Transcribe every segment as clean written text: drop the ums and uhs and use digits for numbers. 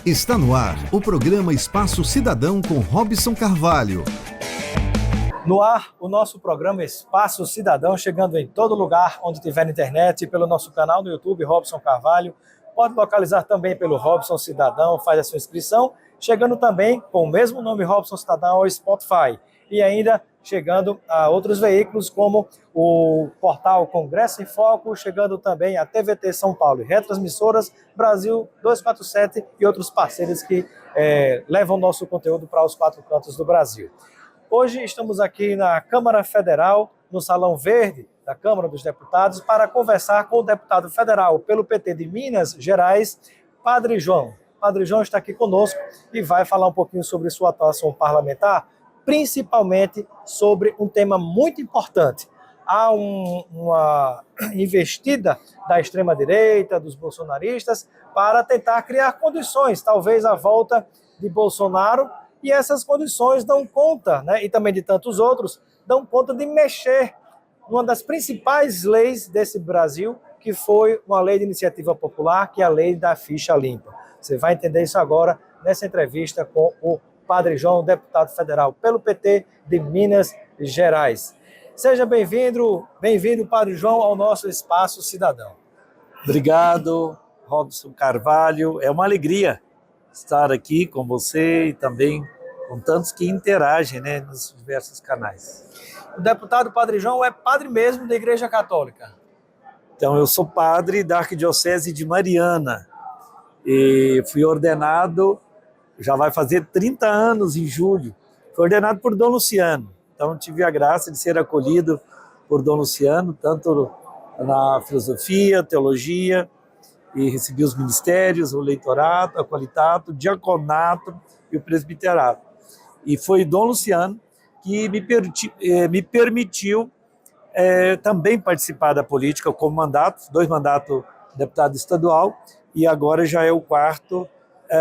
Está no ar o programa Espaço Cidadão com Robson Carvalho. No ar, o nosso programa Espaço Cidadão, chegando em todo lugar onde tiver internet, pelo nosso canal no YouTube, Robson Carvalho. Pode localizar também pelo Robson Cidadão, faz a sua inscrição, chegando também com o mesmo nome Robson Cidadão ao Spotify. E ainda chegando a outros veículos como o portal Congresso em Foco, chegando também a TVT São Paulo e retransmissoras Brasil 247 e outros parceiros que levam nosso conteúdo para os quatro cantos do Brasil. Hoje estamos aqui na Câmara Federal, no Salão Verde da Câmara dos Deputados, para conversar com o deputado federal pelo PT de Minas Gerais, Padre João. Padre João está aqui conosco e vai falar um pouquinho sobre sua atuação parlamentar, principalmente sobre um tema muito importante. Há uma investida da extrema-direita, dos bolsonaristas, para tentar criar condições, talvez a volta de Bolsonaro, e essas condições dão conta, né, e também de tantos outros, dão conta de mexer numa das principais leis desse Brasil, que foi uma lei de iniciativa popular, que é a lei da ficha limpa. Você vai entender isso agora nessa entrevista com o Padre João, deputado federal pelo PT de Minas Gerais. Seja bem-vindo, Padre João, ao nosso Espaço Cidadão. Obrigado, Robson Carvalho. É uma alegria estar aqui com você e também com tantos que interagem, né, nos diversos canais. O deputado Padre João é padre mesmo da Igreja Católica. Então, eu sou padre da Arquidiocese de Mariana e fui ordenado, já vai fazer 30 anos em julho, fui ordenado por Dom Luciano. Então, tive a graça de ser acolhido por Dom Luciano, tanto na filosofia, teologia, e recebi os ministérios, o leitorato, a qualitato, o diaconato e o presbiterato. E foi Dom Luciano que me permitiu também participar da política com mandatos, 2 mandatos de deputado estadual e agora já é o 4º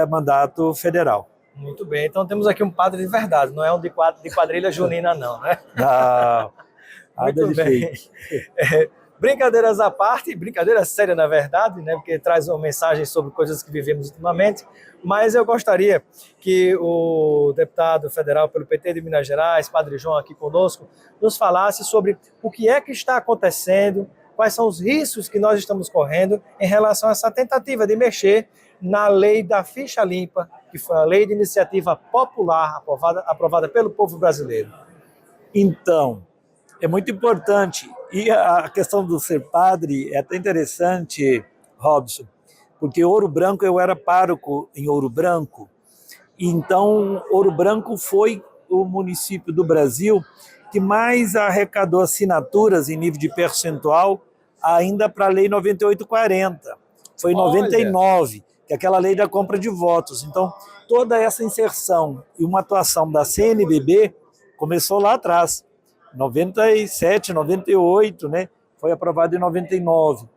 mandato federal. Muito bem, então temos aqui um padre de verdade, não é um de quadrilha junina não, né? Não, nada de feito. Brincadeiras à parte, brincadeira séria na verdade, né, porque traz uma mensagem sobre coisas que vivemos ultimamente, mas eu gostaria que o deputado federal pelo PT de Minas Gerais, Padre João, aqui conosco, nos falasse sobre o que é que está acontecendo, quais são os riscos que nós estamos correndo em relação a essa tentativa de mexer na lei da ficha limpa, que foi a lei de iniciativa popular aprovada pelo povo brasileiro. Então, é muito importante. E a questão do ser padre é até interessante, Robson, porque Ouro Branco, eu era pároco em Ouro Branco, então Ouro Branco foi o município do Brasil que mais arrecadou assinaturas em nível de percentual ainda para a Lei 9840. Foi em 99, que é aquela lei da compra de votos. Então, toda essa inserção e uma atuação da CNBB começou lá atrás. 97, 98, né? Foi aprovado em 99.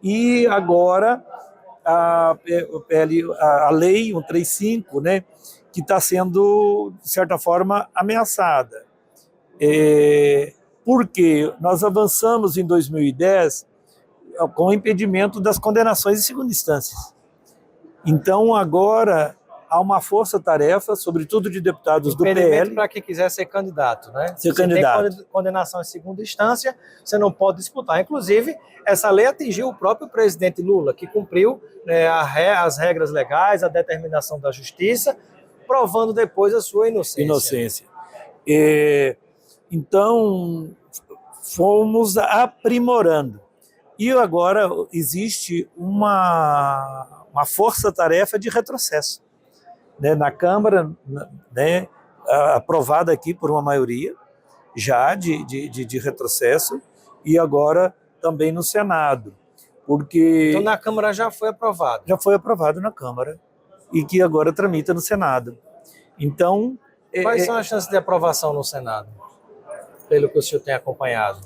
E agora a lei 135, né? Que está sendo, de certa forma, ameaçada. Porque nós avançamos em 2010 com o impedimento das condenações em segunda instância. Então, agora há uma força-tarefa, sobretudo de deputados do PL. Para quem quiser ser candidato, né? Ser candidato. Tem condenação em segunda instância, você não pode disputar. Inclusive, essa lei atingiu o próprio presidente Lula, que cumpriu, né, as regras legais, a determinação da justiça, provando depois a sua inocência. Então, fomos aprimorando. E agora existe uma força-tarefa de retrocesso. Né, na Câmara, né, aprovada aqui por uma maioria já de retrocesso, e agora também no Senado. Porque então na Câmara já foi aprovado? Já foi aprovado na Câmara e que agora tramita no Senado. Então, quais são as chances de aprovação no Senado, pelo que o senhor tem acompanhado?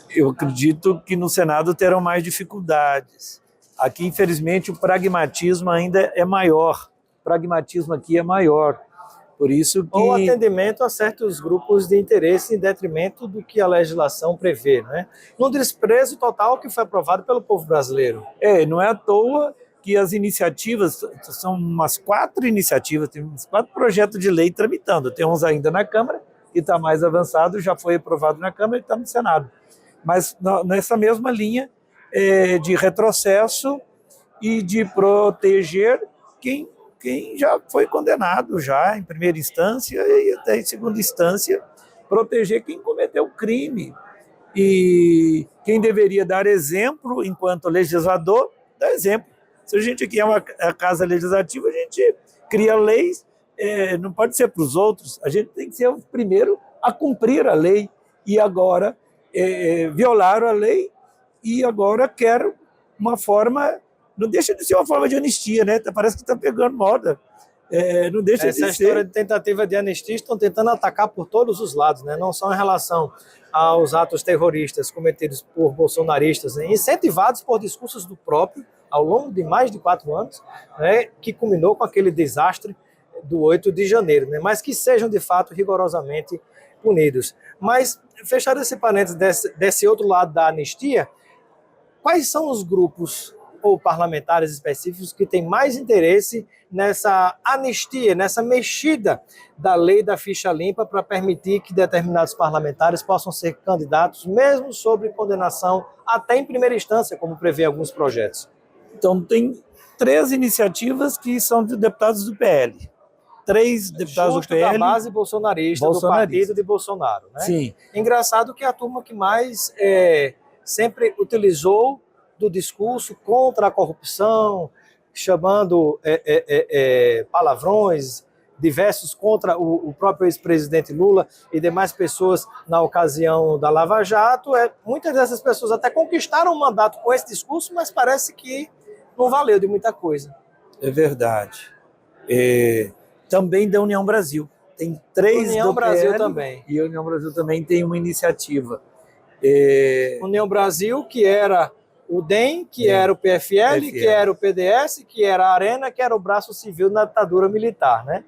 Eu acredito que no Senado terão mais dificuldades. Aqui, infelizmente, o pragmatismo ainda é maior. O pragmatismo aqui é maior. Por isso que... Ou atendimento a certos grupos de interesse em detrimento do que a legislação prevê, né? Num desprezo total que foi aprovado pelo povo brasileiro. Não é à toa que as iniciativas, são umas 4 iniciativas, tem uns 4 projetos de lei tramitando. Tem uns ainda na Câmara, que está mais avançado, já foi aprovado na Câmara e está no Senado. Mas nessa mesma linha de retrocesso e de proteger quem já foi condenado já em primeira instância e até em segunda instância, proteger quem cometeu crime. E quem deveria dar exemplo enquanto legislador, dá exemplo. Se a gente aqui é uma casa legislativa, a gente cria leis, não pode ser para os outros, a gente tem que ser o primeiro a cumprir a lei. E agora violaram a lei e agora quer uma forma, não deixa de ser uma forma de anistia, né? Parece que está pegando moda. Não deixa Essa de história ser. de tentativa de anistia estão tentando atacar por todos os lados, né? Não só em relação aos atos terroristas cometidos por bolsonaristas, né? Incentivados por discursos do próprio, ao longo de mais de 4 anos, né? Que culminou com aquele desastre do 8 de janeiro, né? Mas que sejam, de fato, rigorosamente punidos. Mas, fechado esse parênteses desse outro lado da anistia, quais são os grupos ou parlamentares específicos que têm mais interesse nessa anistia, nessa mexida da lei da ficha limpa para permitir que determinados parlamentares possam ser candidatos, mesmo sobre condenação até em primeira instância, como prevê alguns projetos? Então, tem 3 iniciativas que são de deputados do PL. 3 deputados Justo do PL. da base bolsonarista, do partido de Bolsonaro, né? Sim. Engraçado que a turma que mais sempre utilizou do discurso contra a corrupção, chamando palavrões diversos contra o próprio ex-presidente Lula e demais pessoas na ocasião da Lava Jato, muitas dessas pessoas até conquistaram o mandato com esse discurso, mas parece que não valeu de muita coisa. É verdade. Também da União Brasil. Tem 3 União do Brasil PL, também. E a União Brasil também tem uma iniciativa. União Brasil, que era o DEM, que era o PFL, que era o PDS, que era a Arena, que era o braço civil da ditadura militar, né?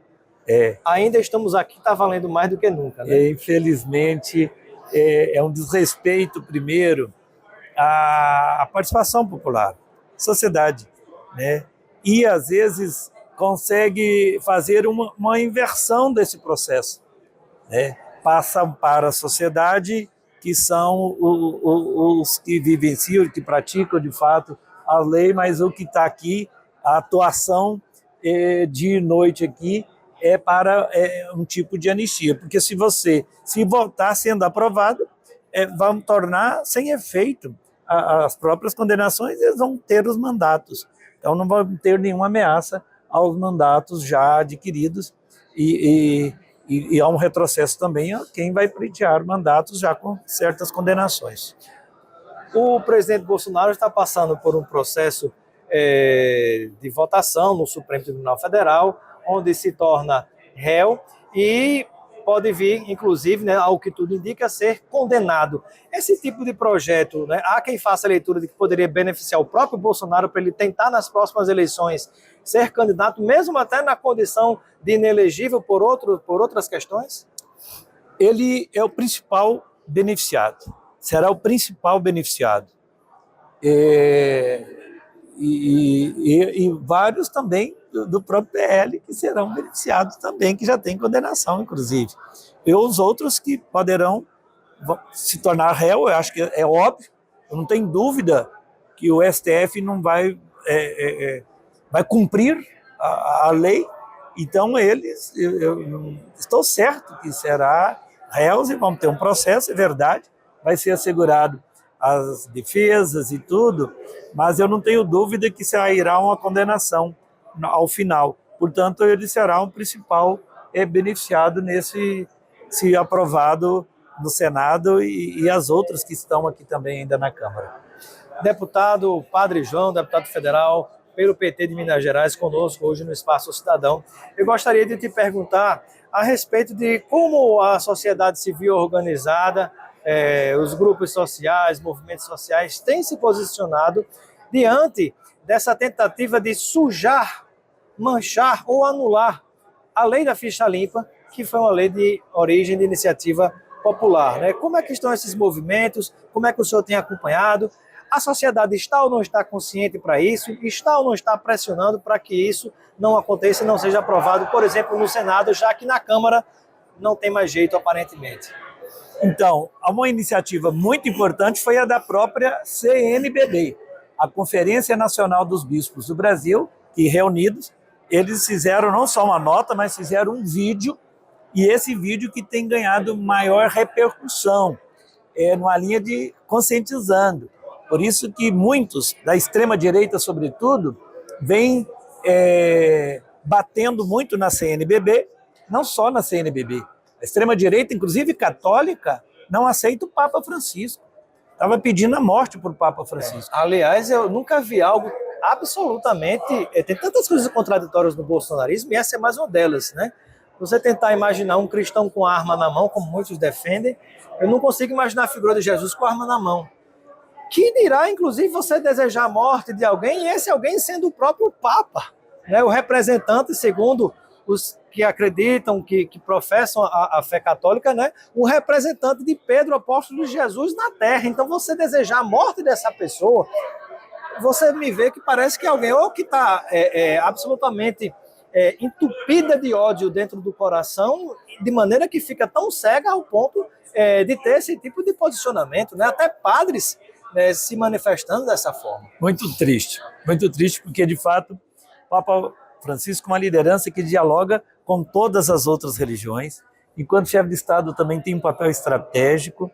Ainda estamos aqui, está valendo mais do que nunca, né? Infelizmente, é um desrespeito, primeiro, à participação popular, sociedade, né? E, às vezes, consegue fazer uma inversão desse processo, né? Passam para a sociedade, que são os que vivenciam, que praticam de fato a lei, mas o que está aqui, a atuação de noite aqui, é para um tipo de anistia, porque se votar sendo aprovado, vão tornar sem efeito as próprias condenações, eles vão ter os mandatos, então não vão ter nenhuma ameaça aos mandatos já adquiridos e há um retrocesso também a quem vai pleitear mandatos já com certas condenações. O presidente Bolsonaro está passando por um processo de votação no Supremo Tribunal Federal, onde se torna réu e pode vir, inclusive, né, ao que tudo indica, ser condenado. Esse tipo de projeto, né, há quem faça a leitura de que poderia beneficiar o próprio Bolsonaro para ele tentar nas próximas eleições ser candidato, mesmo até na condição de inelegível por outras questões? Ele é o principal beneficiado, será o principal beneficiado. E vários também do próprio PL que serão beneficiados também, que já tem condenação, inclusive. E os outros que poderão se tornar réu, eu acho que é óbvio, eu não tenho dúvida que o STF não vai cumprir a lei, então eles, eu estou certo que será réus e vão ter um processo, é verdade, vai ser assegurado as defesas e tudo, mas eu não tenho dúvida que sairá uma condenação ao final. Portanto, ele será um principal beneficiado se aprovado no Senado e as outras que estão aqui também ainda na Câmara. Deputado Padre João, deputado federal pelo PT de Minas Gerais, conosco hoje no Espaço Cidadão. Eu gostaria de te perguntar a respeito de como a sociedade civil organizada, os grupos sociais, movimentos sociais têm se posicionado diante dessa tentativa de sujar, manchar ou anular a lei da ficha limpa, que foi uma lei de origem de iniciativa popular, né? Como é que estão esses movimentos? Como é que o senhor tem acompanhado? A sociedade está ou não está consciente para isso? Está ou não está pressionando para que isso não aconteça e não seja aprovado, por exemplo, no Senado, já que na Câmara não tem mais jeito, aparentemente? Então, uma iniciativa muito importante foi a da própria CNBB, a Conferência Nacional dos Bispos do Brasil, que reunidos, eles fizeram não só uma nota, mas fizeram um vídeo, e esse vídeo que tem ganhado maior repercussão, numa linha de conscientizando. Por isso que muitos, da extrema-direita sobretudo, vêm batendo muito na CNBB, não só na CNBB. A extrema-direita, inclusive católica, não aceita o Papa Francisco. Estava pedindo a morte para o Papa Francisco. Aliás, eu nunca vi algo absolutamente... Tem tantas coisas contraditórias no bolsonarismo, e essa é mais uma delas, né? Você tentar imaginar um cristão com arma na mão, como muitos defendem, eu não consigo imaginar a figura de Jesus com arma na mão. Que dirá, inclusive, você desejar a morte de alguém, e esse alguém sendo o próprio Papa, né? O representante, segundo os que acreditam, que professam a fé católica, né? O representante de Pedro, apóstolo de Jesus, na Terra. Então, você desejar a morte dessa pessoa, você me vê que parece que alguém ou que está absolutamente entupida de ódio dentro do coração, de maneira que fica tão cega ao ponto de ter esse tipo de posicionamento, né? Até padres se manifestando dessa forma. Muito triste, porque, de fato, o Papa Francisco é uma liderança que dialoga com todas as outras religiões. Enquanto chefe de Estado, também tem um papel estratégico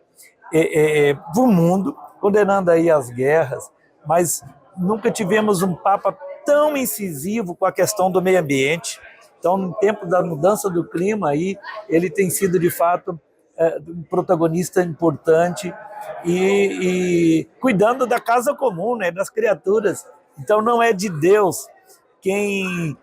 para o mundo, condenando aí as guerras, mas nunca tivemos um Papa tão incisivo com a questão do meio ambiente. Então, no tempo da mudança do clima, aí, ele tem sido, de fato, um protagonista importante e cuidando da casa comum, né, das criaturas. Então, não é de Deus quem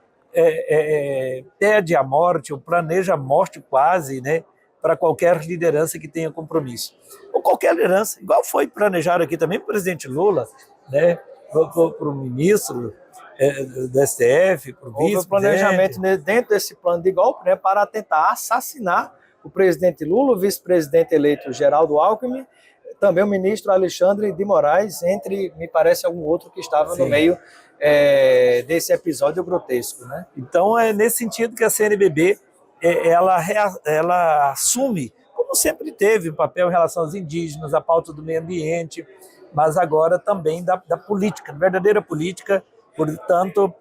pede a morte ou planeja a morte quase, né, para qualquer liderança que tenha compromisso. Ou qualquer liderança, igual foi planejado aqui também para o presidente Lula, né, para o ministro do STF, para o vice-presidente. Houve um planejamento dentro desse plano de golpe, né, para tentar assassinar o presidente Lula, o vice-presidente eleito Geraldo Alckmin, também o ministro Alexandre de Moraes, entre, me parece, algum outro que estava no meio desse episódio grotesco, né? Então, é nesse sentido que a CNBB ela assume, como sempre teve, o papel em relação aos indígenas, a pauta do meio ambiente, mas agora também da política, da verdadeira política. Portanto,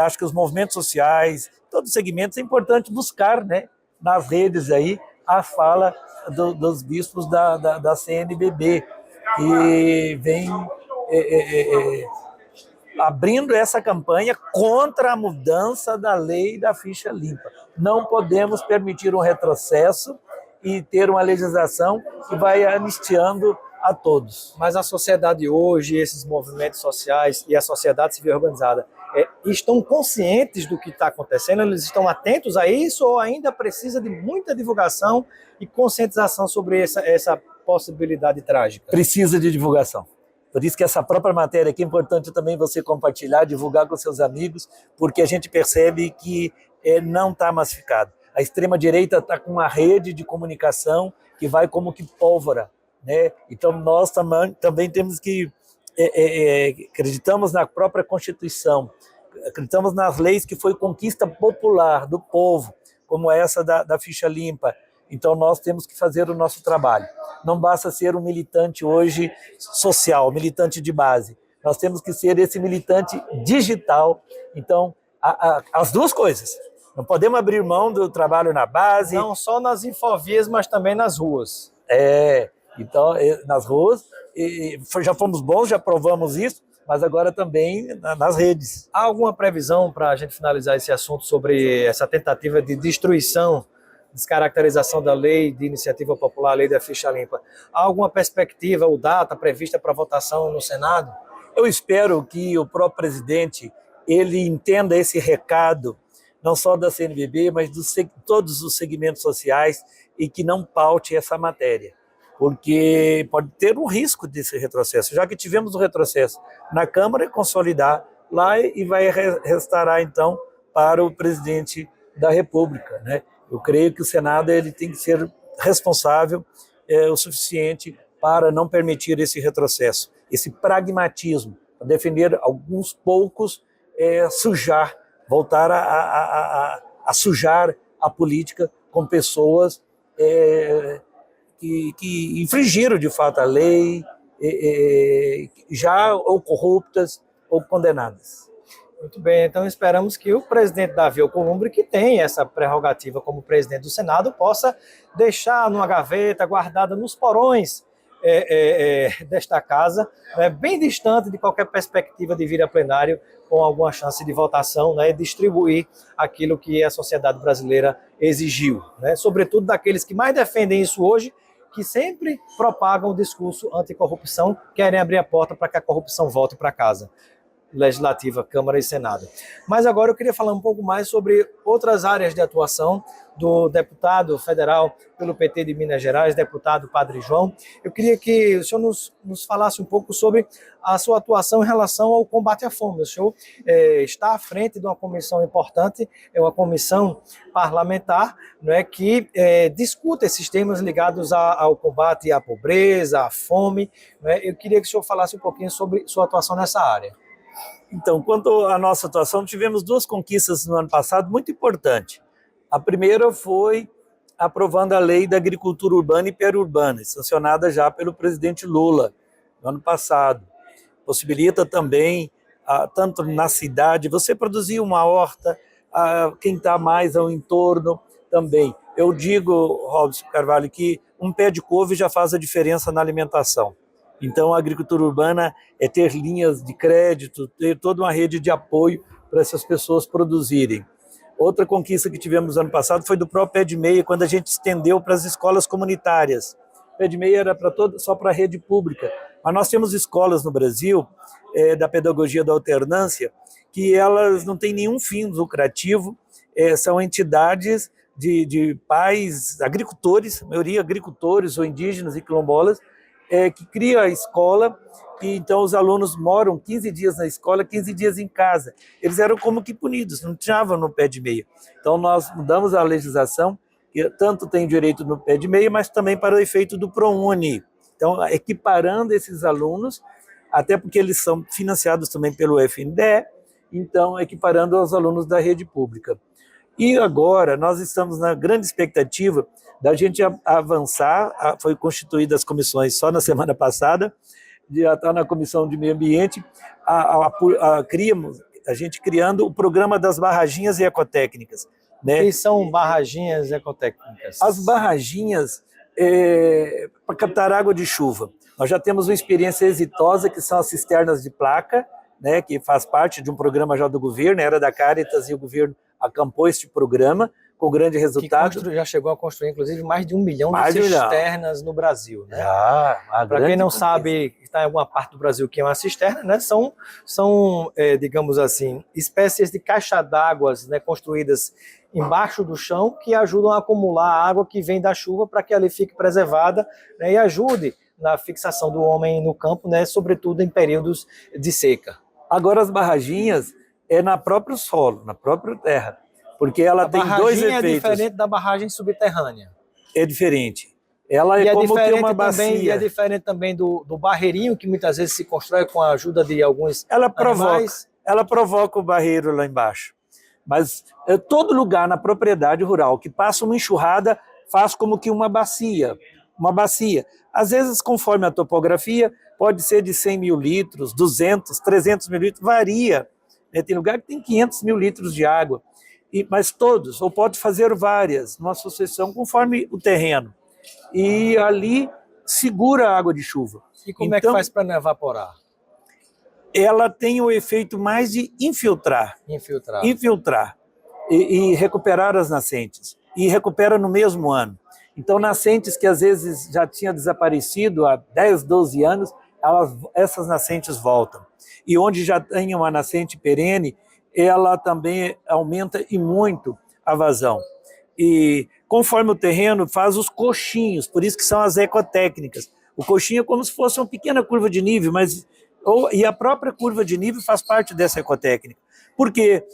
acho que os movimentos sociais, todos os segmentos, é importante buscar, né, nas redes aí a fala dos bispos da CNBB, que vem abrindo essa campanha contra a mudança da lei da ficha limpa. Não podemos permitir um retrocesso e ter uma legislação que vai anistiando a todos. Mas a sociedade hoje, esses movimentos sociais e a sociedade civil organizada, estão conscientes do que está acontecendo? Eles estão atentos a isso ou ainda precisa de muita divulgação e conscientização sobre essa possibilidade trágica? Precisa de divulgação. Por isso que essa própria matéria aqui é importante também você compartilhar, divulgar com seus amigos, porque a gente percebe que não está massificado. A extrema-direita está com uma rede de comunicação que vai como que pólvora, né? Então nós também temos que acreditamos na própria Constituição, acreditamos nas leis que foi conquista popular do povo, como essa da ficha limpa. Então nós temos que fazer o nosso trabalho. Não basta ser um militante hoje social, militante de base. Nós temos que ser esse militante digital. Então, as duas coisas. Não podemos abrir mão do trabalho na base. Não só nas infovias, mas também nas ruas. Então, nas ruas, já fomos bons, já provamos isso, mas agora também nas redes. Há alguma previsão para a gente finalizar esse assunto sobre essa tentativa de destruição, descaracterização da lei de iniciativa popular, a lei da ficha limpa? Há alguma perspectiva ou data prevista para votação no Senado? Eu espero que o próprio presidente ele entenda esse recado, não só da CNBB, mas de todos os segmentos sociais, e que não paute essa matéria, porque pode ter um risco desse retrocesso, já que tivemos o retrocesso na Câmara, consolidar lá e vai restar então para o presidente da República, né? Eu creio que o Senado ele tem que ser responsável o suficiente para não permitir esse retrocesso, esse pragmatismo, para defender alguns poucos, voltar a sujar a política com pessoas que infringiram de fato a lei, já ou corruptas ou condenadas. Muito bem, então esperamos que o presidente Davi Alcolumbre, que tem essa prerrogativa como presidente do Senado, possa deixar numa gaveta, guardada nos porões desta casa, né, bem distante de qualquer perspectiva de vir a plenário, com alguma chance de votação, né, e distribuir aquilo que a sociedade brasileira exigiu, né, sobretudo daqueles que mais defendem isso hoje, que sempre propagam o discurso anticorrupção, querem abrir a porta para que a corrupção volte para casa. Legislativa, Câmara e Senado. Mas agora eu queria falar um pouco mais sobre outras áreas de atuação do deputado federal pelo PT de Minas Gerais, deputado Padre João. Eu queria que o senhor nos falasse um pouco sobre a sua atuação em relação ao combate à fome. O senhor está à frente de uma comissão importante, é uma comissão parlamentar, não é, que discuta esses temas ligados ao combate à pobreza, à fome. Não é? Eu queria que o senhor falasse um pouquinho sobre sua atuação nessa área. Então, quanto à nossa atuação, tivemos duas conquistas no ano passado muito importantes. A primeira foi aprovando a lei da agricultura urbana e periurbana, sancionada já pelo presidente Lula no ano passado. Possibilita também, tanto na cidade, você produzir uma horta, quem está mais ao entorno também. Eu digo, Robson Carvalho, que um pé de couve já faz a diferença na alimentação. Então, a agricultura urbana é ter linhas de crédito, ter toda uma rede de apoio para essas pessoas produzirem. Outra conquista que tivemos ano passado foi do próprio Pé de Meia, quando a gente estendeu para as escolas comunitárias. O Pé de Meia era só para a rede pública, mas nós temos escolas no Brasil, da pedagogia da alternância, que elas não têm nenhum fim lucrativo, são entidades de pais, agricultores, a maioria agricultores ou indígenas e quilombolas, que cria a escola, e então os alunos moram 15 dias na escola, 15 dias em casa. Eles eram como que punidos, não estavam no Pé de Meia. Então nós mudamos a legislação, que tanto tem direito no Pé de Meia, mas também para o efeito do ProUni. Então, equiparando esses alunos, até porque eles são financiados também pelo FNDE, então equiparando aos alunos da rede pública. E agora nós estamos na grande expectativa da gente avançar, foi constituídas as comissões só na semana passada, já está na Comissão de Meio Ambiente, a gente criando o programa das barraginhas e ecotécnicas. Né? Que são barraginhas ecotécnicas? As barraginhas para captar água de chuva. Nós já temos uma experiência exitosa, que são as cisternas de placa, né, que faz parte de um programa já do governo, era da Caritas, e o governo acampou este programa com grande resultado. Que já chegou a construir, inclusive, mais de 1 milhão de cisternas no Brasil. Né? Para quem não sabe, está em alguma parte do Brasil que é uma cisterna, né? São digamos assim, espécies de caixa d'água, né, construídas embaixo do chão, que ajudam a acumular a água que vem da chuva para que ali fique preservada, né, e ajude na fixação do homem no campo, né, sobretudo em períodos de seca. Agora, as barraginhas é na próprio solo, na própria terra, porque ela tem dois efeitos. A barragem é diferente da barragem subterrânea. É diferente. Ela é como que uma bacia. E é diferente também do barreirinho, que muitas vezes se constrói com a ajuda de alguns animais. Ela provoca o barreiro lá embaixo. Mas todo lugar na propriedade rural que passa uma enxurrada faz como que uma bacia. Uma bacia. Às vezes, conforme a topografia, pode ser de 100 mil litros, 200, 300 mil litros, varia. Tem lugar que tem 500 mil litros de água. Mas todos, ou pode fazer várias, numa sucessão, conforme o terreno. E ali segura a água de chuva. E como é que faz para não evaporar? Ela tem o efeito mais de infiltrar e recuperar as nascentes. E recupera no mesmo ano. Então, nascentes que às vezes já tinham desaparecido há 10, 12 anos, essas nascentes voltam. E onde já tem uma nascente perene, ela também aumenta e muito a vazão. E conforme o terreno faz os coxinhos, por isso que são as ecotécnicas. O coxinho é como se fosse uma pequena curva de nível, e a própria curva de nível faz parte dessa ecotécnica. Porque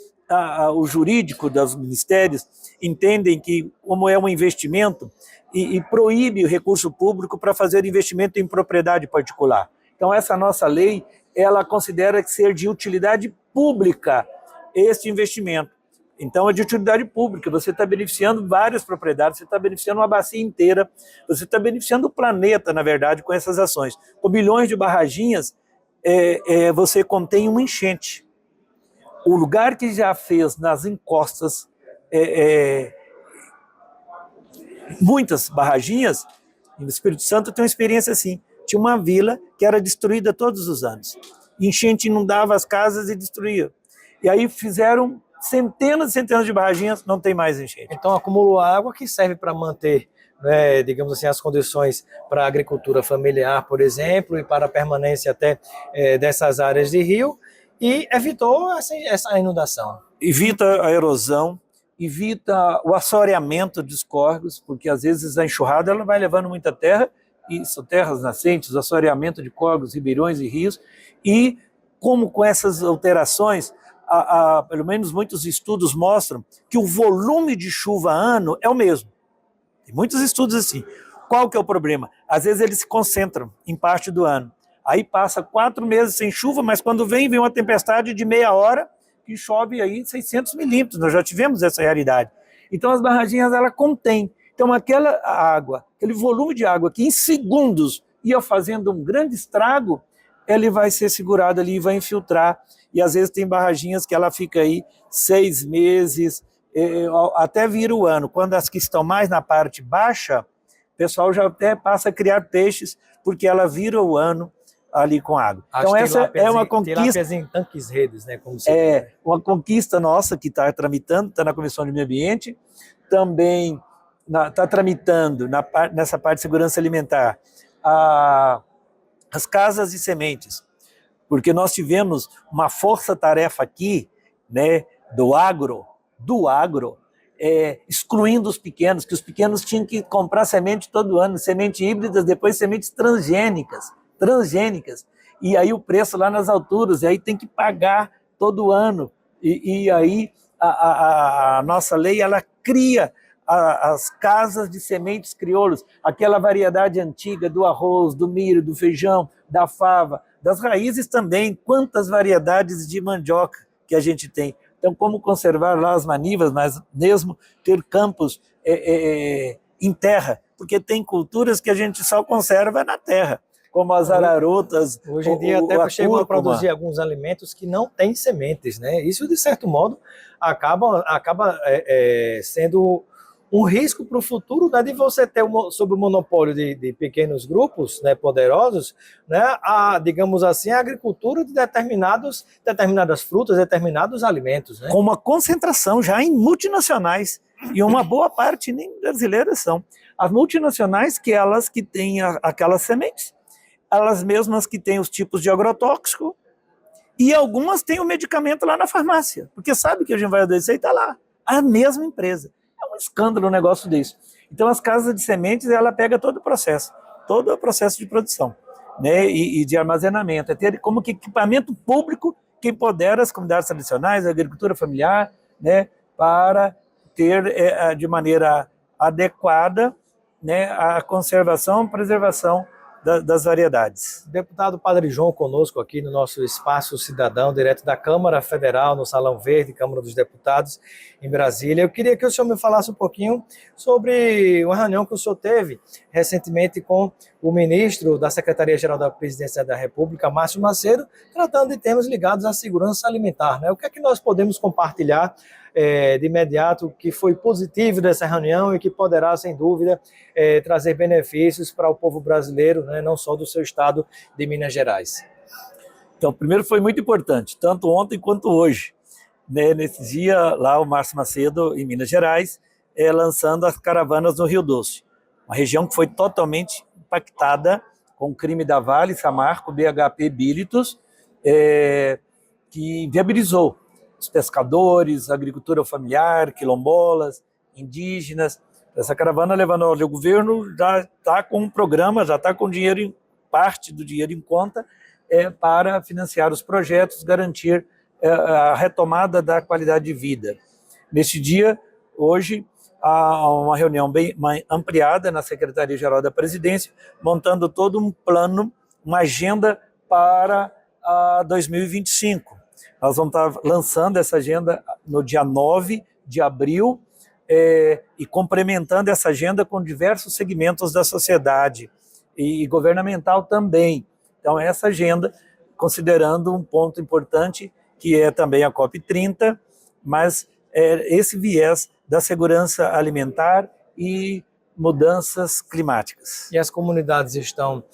o jurídico dos ministérios entendem que, como é um investimento, e proíbe o recurso público para fazer investimento em propriedade particular. Então, essa nossa lei, ela considera ser de utilidade pública este investimento. Então, é de utilidade pública, você está beneficiando várias propriedades, você está beneficiando uma bacia inteira, você está beneficiando o planeta, na verdade, com essas ações. Com bilhões de barraginhas, você contém uma enchente. O lugar que já fez nas encostas muitas barraginhas, no Espírito Santo tem uma experiência assim. Tinha uma vila que era destruída todos os anos. Enchente inundava as casas e destruía. E aí fizeram centenas e centenas de barraginhas, não tem mais enchente. Então acumulou água que serve para manter, né, digamos assim, as condições para a agricultura familiar, por exemplo, e para a permanência até dessas áreas de rio, e evitou essa inundação. Evita a erosão, evita o assoreamento dos córregos, porque às vezes a enxurrada ela vai levando muita terra, e são terras nascentes, o assoreamento de córregos, ribeirões e rios, e como com essas alterações, pelo menos muitos estudos mostram que o volume de chuva ano é o mesmo. Tem muitos estudos assim. Qual que é o problema? Às vezes eles se concentram em parte do ano. Aí passa 4 meses sem chuva, mas quando vem uma tempestade de meia hora, que chove aí 600 milímetros. Nós já tivemos essa realidade. Então as barraginhas, ela contém. Então aquela água, aquele volume de água que em segundos ia fazendo um grande estrago, ele vai ser segurado ali e vai infiltrar. E às vezes tem barraginhas que ela fica aí 6 meses, até vira o ano. Quando as que estão mais na parte baixa, o pessoal já até passa a criar peixes, porque ela vira o ano ali com água. Então essa é uma conquista em tanques redes, né? Como uma conquista nossa que está tramitando, está na Comissão de Meio Ambiente, também está tramitando nessa parte de segurança alimentar as casas de sementes, porque nós tivemos uma força-tarefa aqui, né, do agro, excluindo os pequenos, que os pequenos tinham que comprar semente todo ano, semente híbridas, depois sementes transgênicas, e aí o preço lá nas alturas, e aí tem que pagar todo ano, e aí a nossa lei, ela cria as casas de sementes crioulos, aquela variedade antiga do arroz, do milho, do feijão, da fava, das raízes também, quantas variedades de mandioca que a gente tem. Então, como conservar lá as manivas, mas mesmo ter campos em terra, porque tem culturas que a gente só conserva na terra, como as ararotas. Hoje em dia até chegam a produzir alguns alimentos que não têm sementes, né? Isso, de certo modo, acaba sendo um risco para o futuro, né, de você ter sob o monopólio de pequenos grupos, né, poderosos, né, digamos assim, a agricultura de determinadas frutas, determinados alimentos. Né? Com uma concentração já em multinacionais, e uma boa parte nem brasileiras são. As multinacionais, que elas que têm aquelas sementes, elas mesmas que têm os tipos de agrotóxico, e algumas têm o medicamento lá na farmácia, porque sabe que a gente vai adoecer e está lá. A mesma empresa. É um escândalo um negócio desse. Então, as casas de sementes, ela pega todo o processo de produção, né, e de armazenamento. É ter como que equipamento público que empodera as comunidades tradicionais, a agricultura familiar, né, para ter de maneira adequada, né, a conservação e preservação das variedades. Deputado Padre João conosco aqui no nosso Espaço Cidadão, direto da Câmara Federal, no Salão Verde, Câmara dos Deputados, em Brasília. Eu queria que o senhor me falasse um pouquinho sobre uma reunião que o senhor teve recentemente com o ministro da Secretaria-Geral da Presidência da República, Márcio Macedo, tratando de temas ligados à segurança alimentar, né? O que é que nós podemos compartilhar de imediato que foi positivo dessa reunião e que poderá, sem dúvida, trazer benefícios para o povo brasileiro, né, não só do seu estado de Minas Gerais? Então, primeiro foi muito importante, tanto ontem quanto hoje, né, nesse dia lá o Márcio Macedo, em Minas Gerais, lançando as caravanas no Rio Doce, uma região que foi totalmente impactada com o crime da Vale, Samarco, BHP Bilitos, que viabilizou os pescadores, a agricultura familiar, quilombolas, indígenas. Essa caravana levando o governo já está com um programa, já está com parte do dinheiro em conta para financiar os projetos, garantir a retomada da qualidade de vida. Neste dia, hoje, há uma reunião bem ampliada na Secretaria-Geral da Presidência, montando todo um plano, uma agenda para 2025. Nós vamos estar lançando essa agenda no dia 9 de abril e complementando essa agenda com diversos segmentos da sociedade e governamental também. Então, essa agenda, considerando um ponto importante, que é também a COP30, mas esse viés da segurança alimentar e mudanças climáticas. E as comunidades estão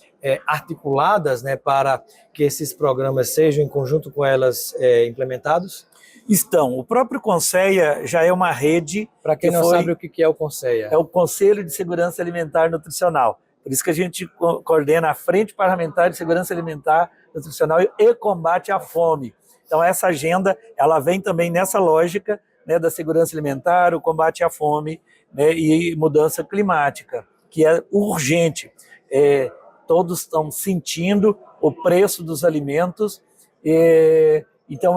articuladas, né, para que esses programas sejam, em conjunto com elas, implementados? Estão. O próprio CONSEA já é uma rede... Para quem não sabe o que é o CONSEA. É o Conselho de Segurança Alimentar e Nutricional. Por isso que a gente coordena a Frente Parlamentar de Segurança Alimentar, Nutricional e Combate à Fome. Então, essa agenda, ela vem também nessa lógica, né, da segurança alimentar, o combate à fome, né, e mudança climática, que é urgente. Todos estão sentindo o preço dos alimentos, então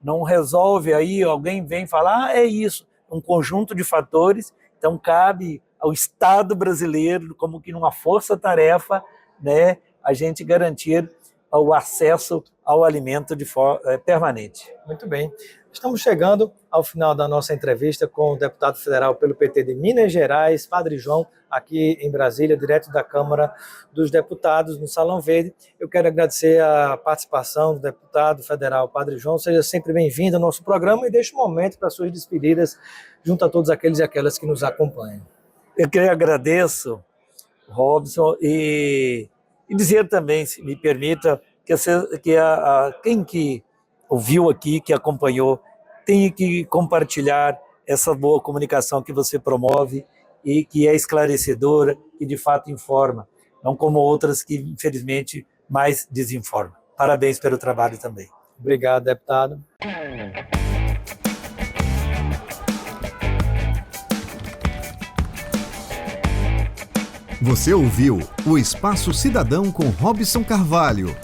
não resolve aí, alguém vem falar, é isso, um conjunto de fatores, então cabe ao Estado brasileiro, como que numa força-tarefa, né, a gente garantir o acesso ao alimento de forma permanente. Muito bem. Estamos chegando ao final da nossa entrevista com o deputado federal pelo PT de Minas Gerais, Padre João, aqui em Brasília, direto da Câmara dos Deputados, no Salão Verde. Eu quero agradecer a participação do deputado federal Padre João. Seja sempre bem-vindo ao nosso programa e deixe um momento para suas despedidas junto a todos aqueles e aquelas que nos acompanham. Eu que agradeço, Robson, e dizer também, se me permita, que quem que ouviu aqui, que acompanhou, tem que compartilhar essa boa comunicação que você promove e que é esclarecedora e de fato informa, não como outras que infelizmente mais desinformam. Parabéns pelo trabalho também. Obrigado, deputado. Você ouviu o Espaço Cidadão com Robson Carvalho.